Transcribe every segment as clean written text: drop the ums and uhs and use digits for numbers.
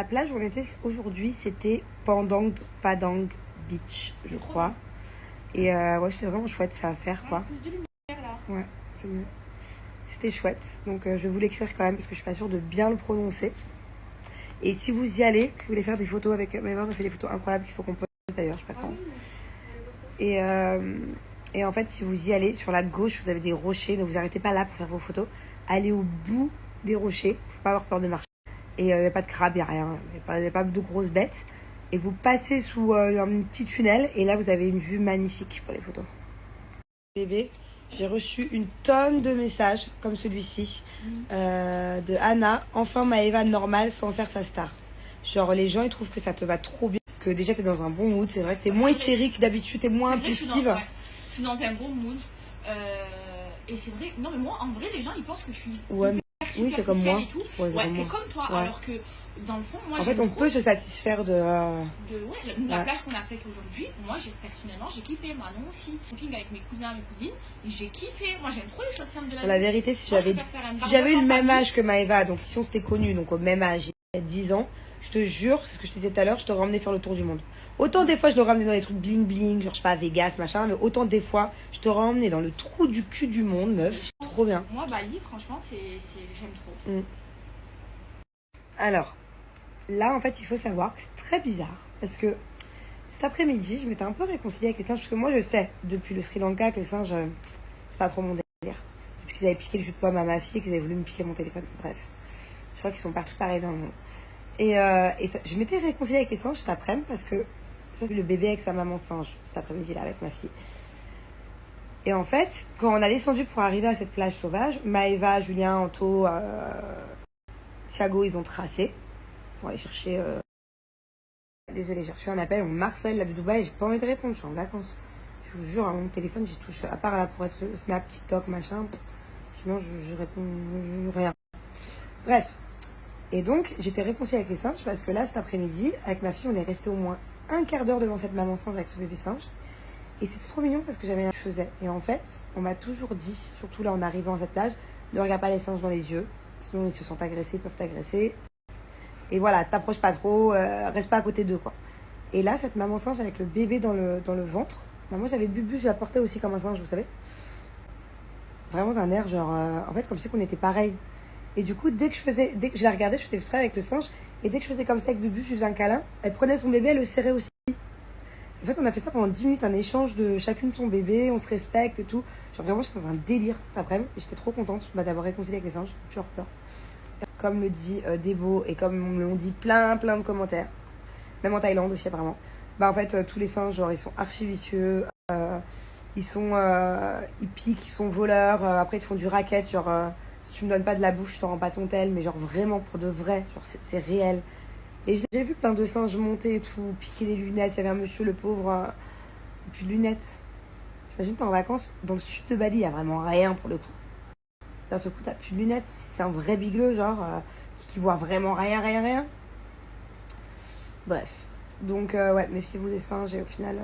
La plage où on était aujourd'hui, c'était Padang Beach, je crois. Et ouais, c'était vraiment chouette ça à faire, quoi. Plus de lumière là. Ouais, c'est mieux. C'était chouette. Donc je vais vous l'écrire quand même parce que je suis pas sûre de bien le prononcer. Et si vous y allez, si vous voulez faire des photos avec Maëva, on a fait des photos incroyables qu'il faut qu'on poste d'ailleurs, je sais pas quand. Et en fait, si vous y allez, sur la gauche, vous avez des rochers. Ne vous arrêtez pas là pour faire vos photos. Allez au bout des rochers. Faut pas avoir peur de marcher. Et il n'y a pas de crabes, il n'y a rien. Il n'y a pas de grosses bêtes. Et vous passez sous un petit tunnel. Et là, vous avez une vue magnifique pour les photos. Bébé, j'ai reçu une tonne de messages comme celui-ci de Anna. Enfin, Maëva normale sans faire sa star. Genre, les gens, ils trouvent que ça te va trop bien. Que déjà, t'es dans un bon mood. C'est vrai que t'es moins hystérique d'habitude. T'es moins impulsive. Je suis dans un bon mood. Et c'est vrai. Non, mais moi, en vrai, les gens, ils pensent que je suis. Ouais, oui, t'es comme moi. Et tout. Ouais, c'est comme toi. Ouais. Alors que, dans le fond, moi, en fait, on peut se satisfaire de la plage qu'on a faite aujourd'hui, moi, personnellement, j'ai kiffé. Manon aussi. Camping avec mes cousins, mes cousines. J'ai kiffé. Moi, j'aime trop les choses simples de la vie. La vérité, si j'avais eu le même âge que Maëva, donc si on s'était connus, donc au même âge, il y a 10 ans, je te jure, c'est ce que je te disais tout à l'heure, je t'aurais ramené faire le tour du monde. Autant des fois, je l'aurais ramené dans des trucs bling bling, genre je sais pas, à Vegas, machin, mais autant des fois, je t'aurais emmené dans le trou du cul du monde, meuf. Trop bien. Moi, Bali, franchement, j'aime trop. Alors, là, en fait, il faut savoir que c'est très bizarre, parce que cet après-midi, je m'étais un peu réconciliée avec les singes, parce que moi, je sais, depuis le Sri Lanka, que les singes, c'est pas trop mon délire. Depuis qu'ils avaient piqué le jus de pomme à ma fille, qu'ils avaient voulu me piquer mon téléphone, bref. Je crois qu'ils sont partout pareils dans le monde. Et je m'étais réconciliée avec les singes cet après-midi parce que ça, c'est le bébé avec sa maman singe cet après-midi là avec ma fille. Et en fait, quand on a descendu pour arriver à cette plage sauvage, Maëva, Julien, Anto, Thiago, ils ont tracé pour aller chercher. Désolée, j'ai reçu un appel, on Marcel là de Dubaï, j'ai pas envie de répondre, je suis en vacances. Je vous jure, à mon téléphone, j'y touche, à part là pour être Snap, TikTok, machin. Sinon, je réponds rien. Bref. Et donc, j'étais réconciliée avec les singes parce que là, cet après-midi, avec ma fille, on est resté au moins un quart d'heure devant cette maman singe avec ce bébé singe. Et c'était trop mignon parce que j'avais un faisais. Et en fait, on m'a toujours dit, surtout là en arrivant à cette plage, ne regarde pas les singes dans les yeux. Sinon, ils se sentent agressés, ils peuvent t'agresser. Et voilà, t'approches pas trop, reste pas à côté d'eux, quoi. Et là, cette maman singe avec le bébé dans le ventre, bah, moi j'avais Bubu, je la portais aussi comme un singe, vous savez. Vraiment d'un air, genre, en fait, comme si on était pareil. Et du coup, dès que je la regardais, je faisais exprès avec le singe. Et dès que je faisais comme ça avec Bubu, je faisais un câlin. Elle prenait son bébé, elle le serrait aussi. En fait, on a fait ça pendant 10 minutes, un échange de chacune son bébé, on se respecte et tout. Genre vraiment, j'étais dans un délire cet après-midi. Et j'étais trop contente d'avoir réconcilié avec les singes. Plus en peur. Comme le dit Debo et comme me l'ont dit plein de commentaires. Même en Thaïlande aussi, apparemment. Bah en fait, tous les singes, genre, ils sont archi vicieux. Ils piquent, ils sont voleurs. Après, ils te font du racket, genre... si tu me donnes pas de la bouffe, je te rends pas ton tel, mais genre vraiment pour de vrai, genre c'est réel. Et j'ai vu plein de singes monter et tout, piquer des lunettes. Il y avait un monsieur, le pauvre, et puis de lunettes. T'imagines, t'es en vacances dans le sud de Bali, il y a vraiment rien pour le coup. D'un seul coup, t'as plus de lunettes, c'est un vrai bigleux, genre, qui voit vraiment rien. Bref. Donc, ouais, méfiez-vous des singes, et au final,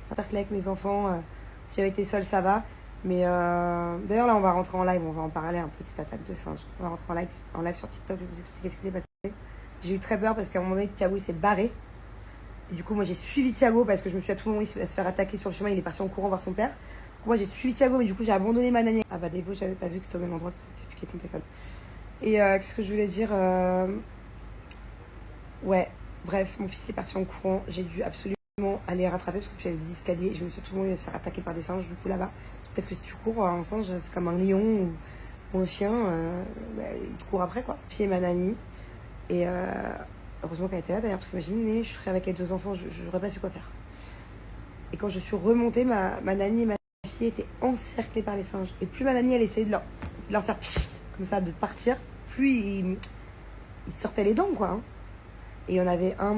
ça cercle avec mes enfants. Si j'avais été seule, ça va. Mais d'ailleurs là on va rentrer en live, on va en parler un peu de cette attaque de singe. On va rentrer en live sur TikTok, je vais vous expliquer ce qui s'est passé. J'ai eu très peur parce qu'à un moment donné Thiago il s'est barré. Et du coup moi j'ai suivi Thiago parce que je me suis à tout moment se faire attaquer sur le chemin, il est parti en courant voir son père. Moi j'ai suivi Thiago mais du coup j'ai abandonné ma nanny. Ah bah Debo, j'avais pas vu que c'était au même endroit que tu t'es piqué ton téléphone. Et qu'est-ce que je voulais dire ouais, bref, mon fils est parti en courant, j'ai dû absolument aller rattraper parce que puis il y avait des escaliers, je me suis tout le monde se faire attaquer par des singes du coup là-bas. Peut-être que si tu cours, un singe, c'est comme un lion ou un chien, il te court après quoi. J'ai ma nanny et heureusement qu'elle était là d'ailleurs parce qu'imagine, je serais avec les 2 enfants, je n'aurais pas su quoi faire. Et quand je suis remontée, ma nanny et ma fille étaient encerclées par les singes. Et plus ma nanny elle essayait de leur faire pchit, comme ça, de partir, plus ils sortaient les dents quoi. Hein. Et il y en avait un